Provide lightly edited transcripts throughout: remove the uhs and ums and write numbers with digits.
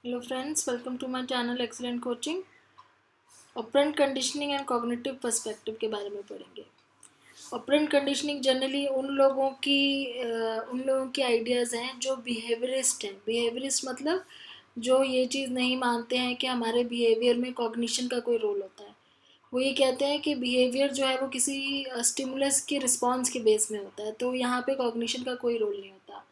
Hello friends, welcome to my channel Excellent Coaching। Operant conditioning and cognitive perspective के बारे में पढ़ेंगे। Operant conditioning generally उन लोगों की आइडियाज़ हैं जो बिहेवियरिस्ट हैं। बिहेवियरिस्ट मतलब जो ये चीज़ नहीं मानते हैं कि हमारे बिहेवियर में कॉग्निशन का कोई रोल होता है। वो ये कहते हैं कि बिहेवियर जो है वो किसी स्टिमुलस के रिस्पॉन्स के बेस में होता है, तो यहाँ पे कॉग्निशन का कोई रोल नहीं होता।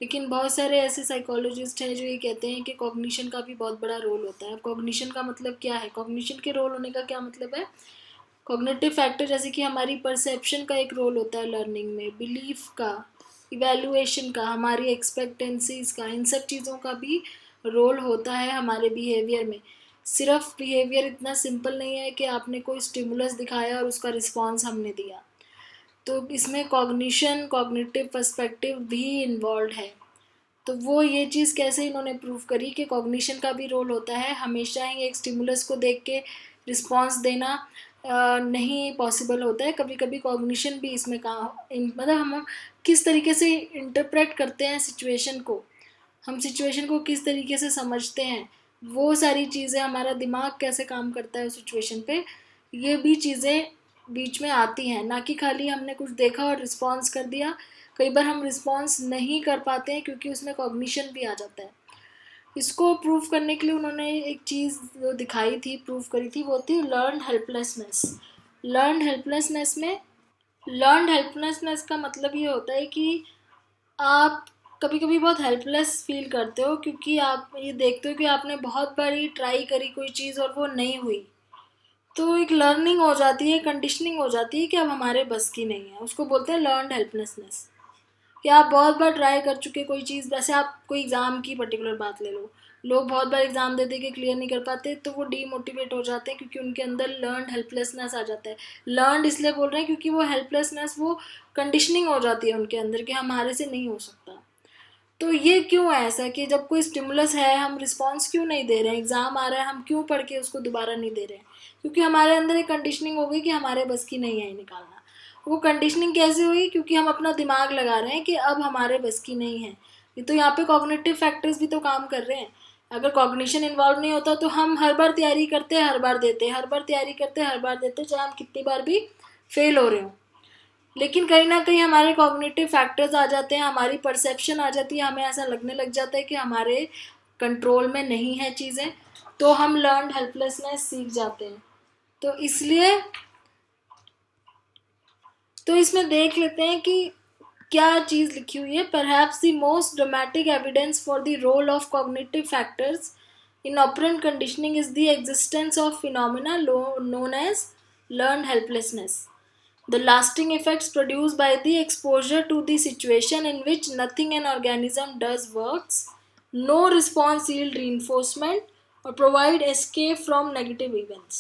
लेकिन बहुत सारे ऐसे साइकोलॉजिस्ट हैं जो ये कहते हैं कि कॉग्निशन का भी बहुत बड़ा रोल होता है। कॉग्निशन का मतलब क्या है, कॉग्निशन के रोल होने का क्या मतलब है। कॉग्निटिव फैक्टर जैसे कि हमारी परसेप्शन का एक रोल होता है लर्निंग में, बिलीफ का, इवैल्यूएशन का, हमारी एक्सपेक्टेंसीज का, इन सब चीज़ों का भी रोल होता है हमारे बिहेवियर में। सिर्फ बिहेवियर इतना सिंपल नहीं है कि आपने कोई स्टिमुलस दिखाया और उसका रिस्पॉन्स हमने दिया, तो इसमें कॉग्निशन, कॉग्निटिव पर्सपेक्टिव भी इन्वॉल्व है। तो वो ये चीज़ कैसे इन्होंने प्रूव करी कि कॉग्निशन का भी रोल होता है। हमेशा ही एक स्टिमुलस को देख के रिस्पॉन्स देना नहीं पॉसिबल होता है। कभी कभी कॉग्निशन भी इसमें मतलब हम किस तरीके से इंटरप्रेट करते हैं सिचुएशन को, हम सिचुएशन को किस तरीके से समझते हैं, वो सारी चीज़ें, हमारा दिमाग कैसे काम करता है सिचुएशन पे, ये भी चीज़ें बीच में आती हैं। ना कि खाली हमने कुछ देखा और रिस्पॉन्स कर दिया। कई बार हम रिस्पॉन्स नहीं कर पाते हैं क्योंकि उसमें कॉग्निशन भी आ जाता है। इसको प्रूव करने के लिए उन्होंने एक चीज़ जो दिखाई थी, प्रूव करी थी, वो थी लर्न हेल्पलेसनेस। लर्न हेल्पलेसनेस में लर्न हेल्पलेसनेस का मतलब ये होता है कि आप कभी कभी बहुत हेल्पलेस फील करते हो क्योंकि आप ये देखते हो कि आपने बहुत बारी ट्राई करी कोई चीज़ और वो नहीं हुई। तो एक लर्निंग हो जाती है, कंडीशनिंग हो जाती है कि अब हमारे बस की नहीं है। उसको बोलते हैं लर्न हेल्पलेसनेस। कि आप बहुत बार ट्राई कर चुके कोई चीज़, जैसे आप कोई एग्ज़ाम की पर्टिकुलर बात ले लो। लोग बहुत बार एग्ज़ाम दे दे के क्लियर नहीं कर पाते, तो वो डीमोटिवेट हो जाते हैं क्योंकि उनके अंदर लर्न हेल्पलेसनेस आ जाता है। लर्न इसलिए बोल रहे हैं क्योंकि वो हेल्पलेसनेस, वो कंडीशनिंग हो जाती है उनके अंदर कि हमारे से नहीं हो सकता। तो ये क्यों है ऐसा कि जब कोई स्टिमुलस है हम रिस्पॉन्स क्यों नहीं दे रहे हैं, एग्ज़ाम आ रहा है हम क्यों पढ़ के उसको दोबारा नहीं दे रहे हैं? क्योंकि हमारे अंदर एक कंडीशनिंग हो गई कि हमारे बस की नहीं है निकालना। वो कंडीशनिंग कैसे हुई? क्योंकि हम अपना दिमाग लगा रहे हैं कि अब हमारे बस की नहीं है। ये तो यहाँ पे कॉग्निटिव फैक्टर्स भी तो काम कर रहे हैं। अगर कॉग्निशन इन्वॉल्व नहीं होता तो हम हर बार तैयारी करते, हर बार देते, हर बार तैयारी करते, हर बार देते, चाहे हम कितनी बार भी फेल हो रहे हो। लेकिन कहीं ना कहीं हमारे कॉग्निटिव फैक्टर्स आ जाते हैं, हमारी परसेप्शन आ जाती है, हमें ऐसा लगने लग जाता है कि हमारे कंट्रोल में नहीं है चीज़ें, तो हम लर्न हेल्पलेसनेस सीख जाते हैं। तो इसलिए इसमें देख लेते हैं कि क्या चीज़ लिखी हुई है। Perhaps the most dramatic evidence for the role of cognitive factors in operant conditioning is the existence of phenomena known as learned helplessness. The lasting effects produced by the exposure to the situation in which nothing an organism does works, no response yield reinforcement, or provide escape from negative events.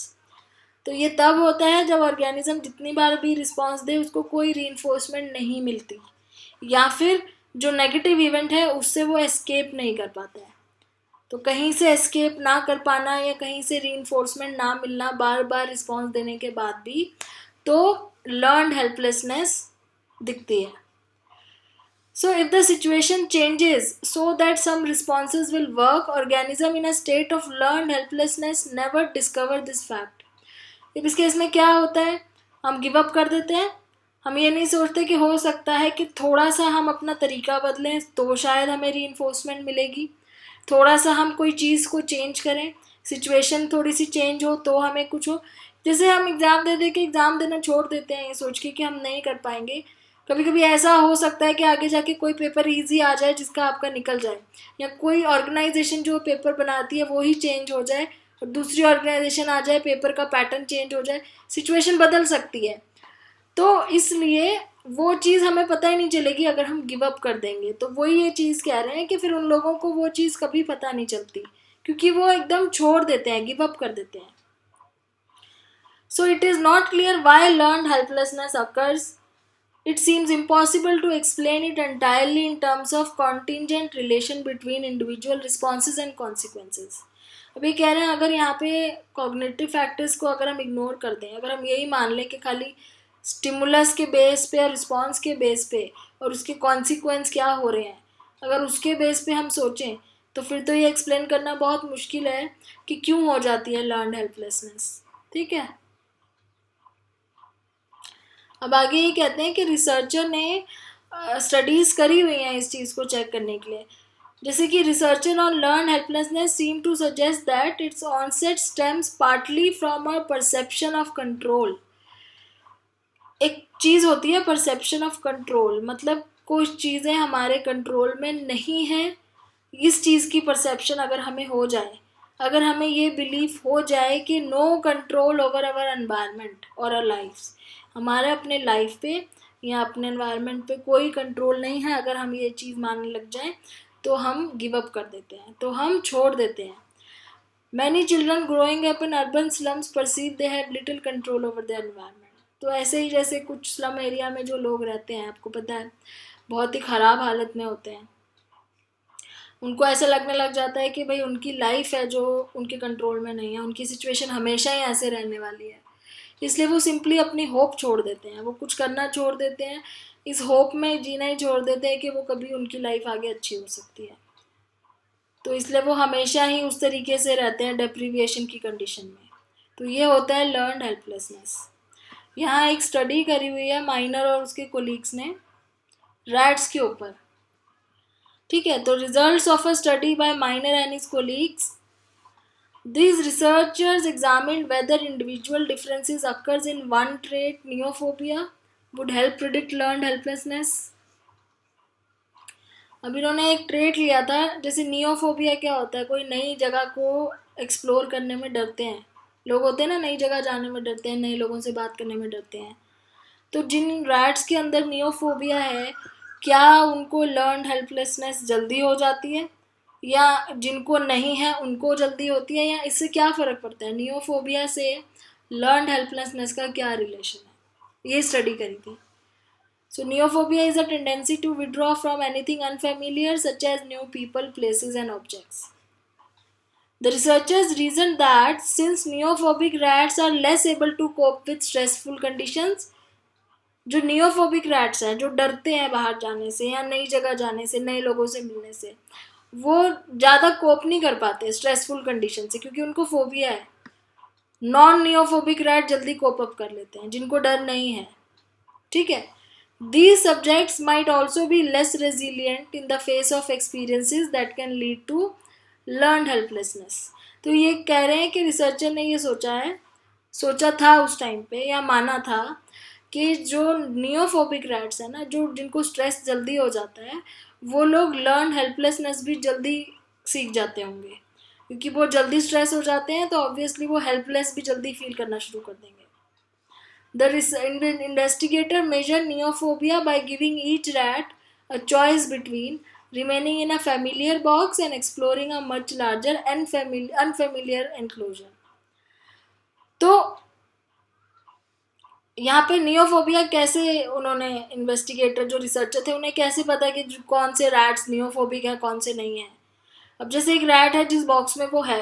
तो ये तब होता है जब organism जितनी बार भी response दे उसको कोई रीइंफोर्समेंट नहीं मिलती, या फिर जो नेगेटिव इवेंट है उससे वो एस्केप नहीं कर पाता है। तो कहीं से एस्केप ना कर पाना या कहीं से रीइंफोर्समेंट ना मिलना बार बार रिस्पॉन्स देने के बाद भी, तो लर्नड हेल्पलेसनेस दिखती है। So if the situation changes so that some responses will work, organism in a state of learned helplessness never discover this fact. अब इस केस में क्या होता है, हम गिव अप कर देते हैं। हम ये नहीं सोचते कि हो सकता है कि थोड़ा सा हम अपना तरीका बदलें तो शायद हमें रीइंफोर्समेंट मिलेगी, थोड़ा सा हम कोई चीज़ को चेंज करें, सिचुएशन थोड़ी सी चेंज हो तो हमें कुछ हो। जैसे हम एग्ज़ाम दे दे के एग्ज़ाम देना छोड़ देते हैं ये सोच के कि हम नहीं कर पाएंगे। कभी कभी ऐसा हो सकता है कि आगे जाके कोई पेपर इजी आ जाए जिसका आपका निकल जाए, या कोई ऑर्गेनाइजेशन जो पेपर बनाती है वो ही चेंज हो जाए और दूसरी ऑर्गेनाइजेशन आ जाए, पेपर का पैटर्न चेंज हो जाए, सिचुएशन बदल सकती है। तो इसलिए वो चीज़ हमें पता ही नहीं चलेगी अगर हम गिव अप कर देंगे। तो वही ये चीज़ कह रहे हैं कि फिर उन लोगों को वो चीज़ कभी पता नहीं चलती क्योंकि वो एकदम छोड़ देते हैं, गिव अप कर देते हैं। So it is not clear why learned helplessness occurs. It seems impossible to explain it entirely in terms of contingent relation between individual responses and consequences. अब ये कह रहे हैं अगर यहाँ पे कॉग्निटिव फैक्टर्स को अगर हम इग्नोर कर दें, अगर हम यही मान लें कि खाली स्टिमुलस के बेस पे और रिस्पॉन्स के बेस पे और उसके कॉन्सिक्वेंस क्या हो रहे हैं, अगर उसके बेस पे हम सोचें तो फिर तो ये एक्सप्लेन करना बहुत मुश्किल है कि क्यों हो जाती है लर्नड हेल्पलेसनेस। ठीक है, अब आगे ये कहते हैं कि रिसर्चर ने स्टडीज़ करी हुई हैं इस चीज़ को चेक करने के लिए। जैसे कि researcher on learn helplessness seem to suggest that its onset stems partly from a perception of control. एक चीज़ होती है परसेप्शन ऑफ कंट्रोल, मतलब कुछ चीज़ें हमारे कंट्रोल में नहीं हैं। इस चीज़ की परसेप्शन अगर हमें हो जाए, अगर हमें ये बिलीफ हो जाए कि नो कंट्रोल ओवर अवर एनवायरनमेंट और अवर लाइफ्स, हमारे अपने लाइफ पे या अपने एनवायरनमेंट पे कोई कंट्रोल नहीं है, अगर हम ये चीज़ मानने लग जाएं तो हम गिव अप कर देते हैं, तो हम छोड़ देते हैं। Many children growing up in urban slums perceive they have little control over the environment. तो ऐसे ही जैसे कुछ स्लम एरिया में जो लोग रहते हैं, आपको पता है बहुत ही ख़राब हालत में होते हैं, उनको ऐसा लगने लग जाता है कि भाई उनकी लाइफ है जो उनके कंट्रोल में नहीं है, उनकी सिचुएशन हमेशा ही ऐसे रहने वाली है, इसलिए वो सिंपली अपनी होप छोड़ देते हैं, वो कुछ करना छोड़ देते हैं, इस होप में जीना ही छोड़ देते हैं कि वो कभी उनकी लाइफ आगे अच्छी हो सकती है। तो इसलिए वो हमेशा ही उस तरीके से रहते हैं डेप्रीविएशन की कंडीशन में। तो ये होता है लर्नड हेल्पलेसनेस। यहाँ एक स्टडी करी हुई है माइनर और उसके कोलीग्स ने रैट्स के ऊपर। ठीक है, तो results of a study bye minor and his colleagues, these researchers examined whether individual differences occurs in one trait, neophobia, would help predict learned helplessness. अब इन्होंने एक ट्रेट लिया था, जैसे नियोफोबिया क्या होता है, कोई नई जगह को एक्सप्लोर करने में डरते हैं लोग, होते हैं ना, नई जगह जाने में डरते हैं, नए लोगों से बात करने में डरते हैं। तो जिन रैट्स के अंदर नियोफोबिया है, क्या उनको लर्नड हेल्पलेसनेस जल्दी हो जाती है, या जिनको नहीं है उनको जल्दी होती है, या इससे क्या फ़र्क पड़ता है, नियोफोबिया से लर्नड हेल्पलेसनेस का क्या रिलेशन है, ये स्टडी करी थी। So neophobia is a tendency to withdraw from anything unfamiliar such as new people, places and objects. The researchers reasoned that since neophobic rats are less able to cope with stressful conditions, जो नियोफोबिक rats हैं, जो डरते हैं बाहर जाने से या नई जगह जाने से, नए लोगों से मिलने से, वो ज़्यादा कोप नहीं कर पाते स्ट्रेसफुल कंडीशन से, क्योंकि उनको फोबिया है। नॉन नियोफोबिक रैट जल्दी कोप अप कर लेते हैं, जिनको डर नहीं है। ठीक है, these subjects might also be less resilient in the face of experiences that can lead to learned helplessness. तो ये कह रहे हैं कि रिसर्चर ने ये सोचा था उस टाइम पे, या माना था कि जो नियोफोबिक रैट्स है ना, जो जिनको स्ट्रेस जल्दी हो जाता है, वो लोग लर्न हेल्पलेसनेस भी जल्दी सीख जाते होंगे, क्योंकि वो जल्दी स्ट्रेस हो जाते हैं, तो ऑब्वियसली वो हेल्पलेस भी जल्दी फील करना शुरू कर देंगे। The investigator measured neophobia by giving each rat a choice between remaining in a familiar box and exploring a much larger unfamiliar enclosure. तो यहाँ पे नियोफोबिया कैसे, उन्होंने इन्वेस्टिगेटर जो रिसर्चर थे उन्हें कैसे पता कि कौन से रैट्स नियोफोबिक हैं कौन से नहीं हैं। अब जैसे एक रैट है जिस बॉक्स में वो है,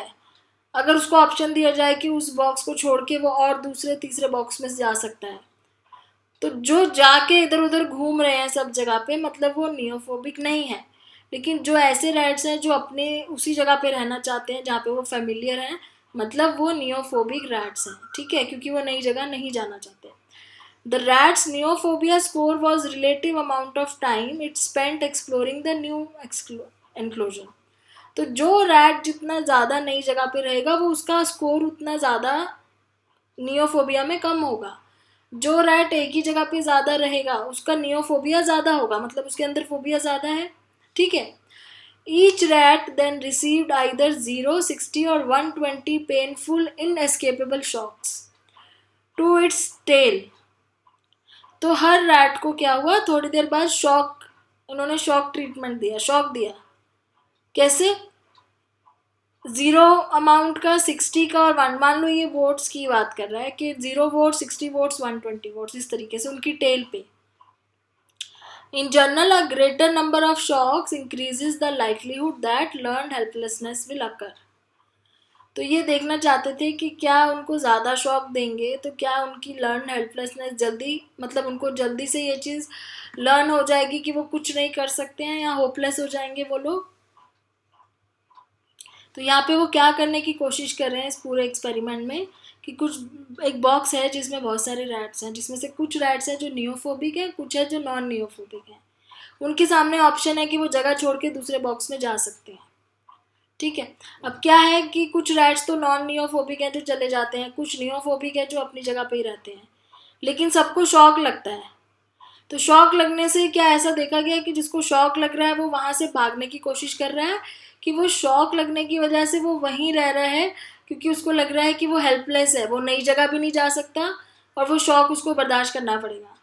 अगर उसको ऑप्शन दिया जाए कि उस बॉक्स को छोड़ के वो और दूसरे तीसरे बॉक्स में जा सकता है, तो जो जाके इधर उधर घूम रहे हैं सब जगह पे, मतलब वो नियोफोबिक नहीं है। लेकिन जो ऐसे रैट्स हैं जो अपने उसी जगह पे रहना चाहते हैं जहाँ पे वो फेमिलियर हैं, मतलब वो नियोफोबिक रैट्स हैं। ठीक है, क्योंकि वो नई जगह नहीं जाना चाहते। The rats neophobia score was relative amount of time it spent exploring the new enclosure. तो जो रैट जितना ज़्यादा नई जगह पे रहेगा, वो उसका स्कोर उतना ज़्यादा नियोफोबिया में कम होगा। जो रैट एक ही जगह पे ज़्यादा रहेगा उसका नियोफोबिया ज़्यादा होगा, मतलब उसके अंदर फोबिया ज़्यादा है। ठीक है, each rat then received either 0, 60 और 120 painful inescapable shocks to its tail. तो हर रैट को क्या हुआ, थोड़ी देर बाद उन्होंने शॉक ट्रीटमेंट दिया, शॉक दिया। कैसे, 0 अमाउंट का, 60 का और 1, मान लो ये वोट्स की बात कर रहा है कि 0 वोट, 60 वोट्स, 120 वोट्स, इस तरीके से उनकी टेल पे। In general a greater number of shocks increases the likelihood that learned helplessness will occur. तो ये देखना चाहते थे कि क्या उनको ज़्यादा शॉक देंगे तो क्या उनकी लर्न हेल्पलेसनेस जल्दी, मतलब उनको जल्दी से ये चीज़ लर्न हो जाएगी कि वो कुछ नहीं कर सकते हैं, या होपलेस हो जाएंगे वो लोग। तो यहाँ पे वो क्या करने की कोशिश कर रहे हैं इस पूरे एक्सपेरिमेंट में कि कुछ एक बॉक्स है जिसमें बहुत सारे रैट्स हैं, जिसमें से कुछ रैट्स हैं जो नियोफोबिक है, कुछ है जो नॉन नियोफोबिक है। उनके सामने ऑप्शन है कि वो जगह छोड़ के दूसरे बॉक्स में जा सकते हैं। ठीक है, अब क्या है कि कुछ रैट्स तो नॉन नियोफोबिक हैं जो चले जाते हैं, कुछ नियोफोबिक है जो अपनी जगह पे ही रहते हैं, लेकिन सबको शॉक लगता है। तो शॉक लगने से क्या ऐसा देखा गया कि जिसको शॉक लग रहा है वो वहाँ से भागने की कोशिश कर रहा है, कि वो शॉक लगने की वजह से वो वहीं रह रहा है क्योंकि उसको लग रहा है कि वो हेल्पलेस है, वो नई जगह भी नहीं जा सकता और वो शॉक उसको बर्दाश्त करना पड़ेगा।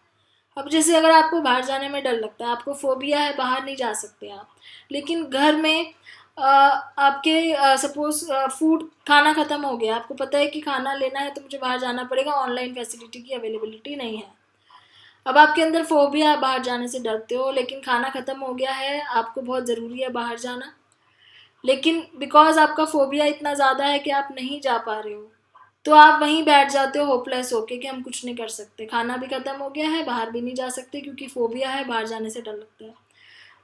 अब जैसे अगर आपको बाहर जाने में डर लगता है, आपको फोबिया है, बाहर नहीं जा सकते आप, लेकिन घर में आपके सपोज फूड खाना ख़त्म हो गया, आपको पता है कि खाना लेना है तो मुझे बाहर जाना पड़ेगा, ऑनलाइन फैसिलिटी की अवेलेबिलिटी नहीं है। अब आपके अंदर फोबिया है, बाहर जाने से डरते हो, लेकिन खाना ख़त्म हो गया है, आपको बहुत ज़रूरी है बाहर जाना, लेकिन बिकॉज आपका फोबिया इतना ज़्यादा है कि आप नहीं जा पा रहे हो, तो आप वहीं बैठ जाते हो होपलेस होके कि हम कुछ नहीं कर सकते, खाना भी ख़त्म हो गया है, बाहर भी नहीं जा सकते क्योंकि फोबिया है, बाहर जाने से डर लगता है।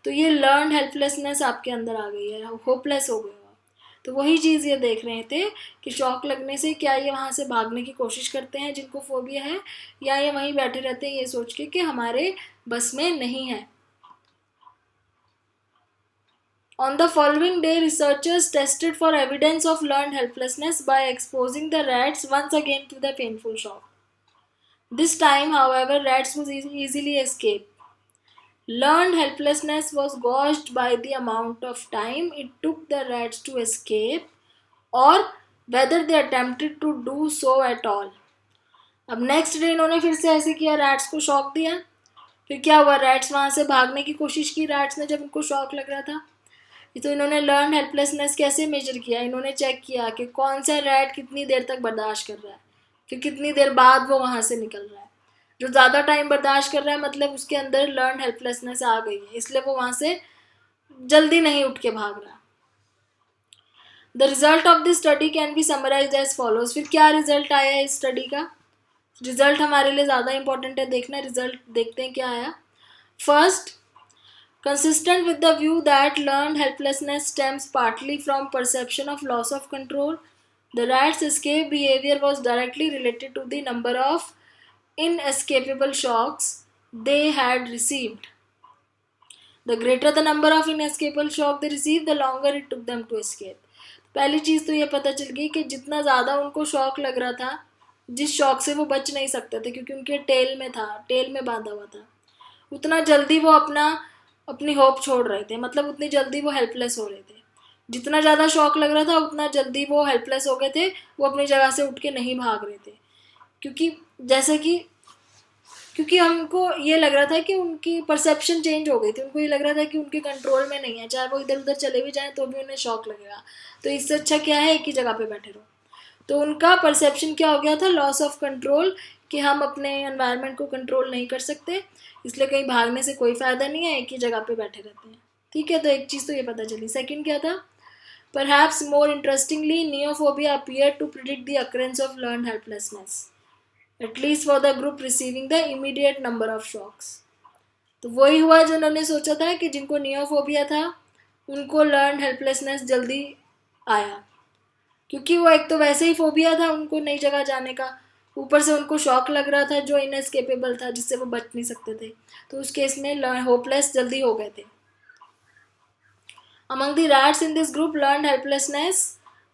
तो ये लर्न हेल्पलेसनेस आपके अंदर आ गई है, होपलेस हो गए हो आप। तो वही चीज़ ये देख रहे थे कि शॉक लगने से क्या ये वहाँ से भागने की कोशिश करते हैं जिनको फोबिया है, या ये वहीं बैठे रहते हैं ये सोच के कि हमारे बस में नहीं है। On the following day, researchers tested for evidence of learned helplessness by exposing the rats once again to the painful shock. This time, however, rats would easily escape. Learned helplessness was gauged by the amount of time it took the rats to escape or whether they attempted to do so at all. अब next day इन्होंने फिर से ऐसे किया, rats को shock दिया, फिर क्या हुआ, रैट्स वहाँ से भागने की कोशिश की रैट्स ने जब इनको शॉक लग रहा था। तो इन्होंने लर्न हेल्पलेसनेस कैसे मेजर किया, इन्होंने चेक किया कि कौन सा रैट कितनी देर तक बर्दाश्त कर रहा है, फिर कितनी देर बाद वो वहाँ से निकल रहा है। जो ज़्यादा टाइम बर्दाश्त कर रहा है मतलब उसके अंदर लर्न हेल्पलेसनेस आ गई है, इसलिए वो वहाँ से जल्दी नहीं उठ के भाग रहा। The result of this study can be summarize as follows. फिर क्या रिजल्ट आया इस स्टडी का, रिजल्ट हमारे लिए ज़्यादा इंपॉर्टेंट है देखना, रिजल्ट देखते हैं क्या आया। First, consistent with the view that learned helplessness stems partly from perception of loss of control, the rats' escape behavior was directly related to the number of inescapable shocks they had received. The greater the number of inescapable shock they received, the longer it took them to escape. पहली चीज़ तो ये पता चल गई कि जितना ज़्यादा उनको शॉक लग रहा था, जिस शॉक से वो बच नहीं सकते थे क्योंकि उनके टेल में था, टेल में बांधा हुआ था, उतना जल्दी वो अपनी होप छोड़ रहे थे, मतलब उतनी जल्दी वो हेल्पलेस हो रहे थे। जितना ज़्यादा शॉक लग रहा था उतना जल्दी वो हेल्पलेस हो गए थे, वो अपनी जगह से उठ के नहीं भाग रहे थे, क्योंकि हमको ये लग रहा था कि उनकी परसेप्शन चेंज हो गई थी, उनको ये लग रहा था कि उनके कंट्रोल में नहीं है, चाहे वो इधर उधर चले भी जाएं तो भी उन्हें शॉक लगेगा, तो इससे अच्छा क्या है एक ही जगह पे बैठे रहो। तो उनका परसेप्शन क्या हो गया था, लॉस ऑफ कंट्रोल, कि हम अपने एनवायरनमेंट को कंट्रोल नहीं कर सकते, इसलिए कहीं भागने से कोई फ़ायदा नहीं है, एक ही जगह पे बैठे रहते हैं। ठीक है, तो एक चीज़ तो ये पता चली। सेकंड क्या था, perhaps more interestingly neophobia appear to predict the occurrence of learn helplessness, at least for the group receiving the immediate number of shocks. तो वही हुआ जो उन्होंने सोचा था कि जिनको नियोफोबिया था उनको लर्न हेल्पलेसनेस जल्दी आया, क्योंकि वो एक तो वैसे ही फोबिया था उनको नई जगह जाने का, ऊपर से उनको शॉक लग रहा था जो इनएस्केपेबल था, जिससे वो बच नहीं सकते थे, तो उस केस में होपलेस जल्दी हो गए थे। Among the rats in this group learn helplessness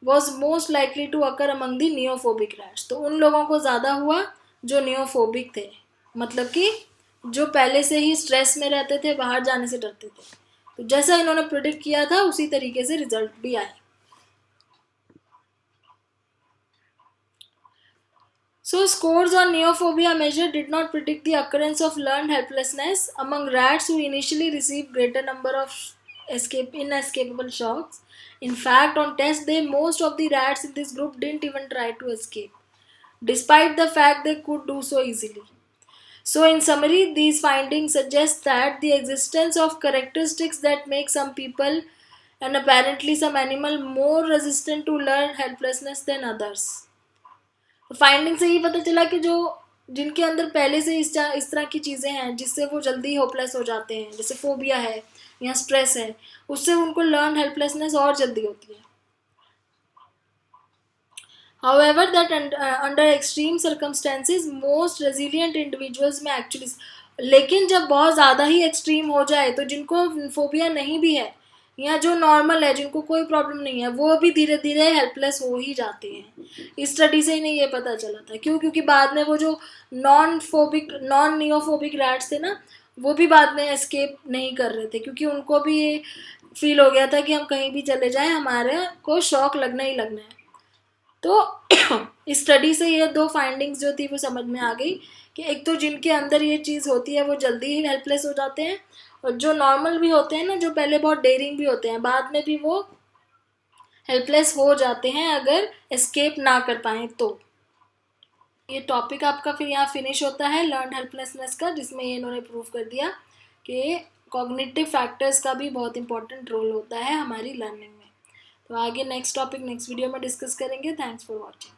was most likely to occur among the neophobic rats. तो उन लोगों को ज़्यादा हुआ जो नियोफोबिक थे, मतलब कि जो पहले से ही स्ट्रेस में रहते थे, बाहर जाने से डरते थे। तो जैसा इन्होंने प्रिडिक्ट किया था उसी तरीके से रिजल्ट भी आए। So scores on neophobia measure did not predict the occurrence of learned helplessness among rats who initially received greater number of inescapable shocks. In fact, on test day, most of the rats in this group didn't even try to escape, despite the fact they could do so easily. So in summary, these findings suggest that the existence of characteristics that make some people and apparently some animal more resistant to learned helplessness than others. Finding से ही पता चला कि जो जिनके अंदर पहले से इस तरह की चीज़ें हैं जिससे वो जल्दी होपलेस हो जाते हैं, जैसे फोबिया है या स्ट्रेस है, उससे उनको लर्न हेल्पलेसनेस और जल्दी होती है। However, that under extreme circumstances most resilient individuals में actually, लेकिन जब बहुत ज़्यादा ही एक्सट्रीम हो जाए तो जिनको फोबिया नहीं भी है या जो नॉर्मल है, जिनको कोई प्रॉब्लम नहीं है, वो भी धीरे धीरे हेल्पलेस हो ही जाते हैं। इस स्टडी से इन्हें ये पता चला था। क्यों? क्योंकि बाद में वो जो नॉन नियोफोबिक रैट्स थे ना, वो भी बाद में एस्केप नहीं कर रहे थे, क्योंकि उनको भी ये फील हो गया था कि हम कहीं भी चले जाएं हमारे को शॉक लगना ही लगना है। तो इस स्टडी से ये दो फाइंडिंग्स जो थी वो समझ में आ गई कि एक तो जिनके अंदर ये चीज़ होती है वो जल्दी ही हेल्पलेस हो जाते हैं, और जो नॉर्मल भी होते हैं ना, जो पहले बहुत डेयरिंग भी होते हैं, बाद में भी वो हेल्पलेस हो जाते हैं अगर एस्केप ना कर पाएँ तो। ये टॉपिक आपका फिर यहाँ फिनिश होता है लर्न हेल्पलेसनेस का, जिसमें ये इन्होंने प्रूव कर दिया कि कॉग्निटिव फैक्टर्स का भी बहुत इंपॉर्टेंट रोल होता है हमारी लर्निंग में। तो आगे नेक्स्ट टॉपिक नेक्स्ट वीडियो में डिस्कस करेंगे। Thanks for watching.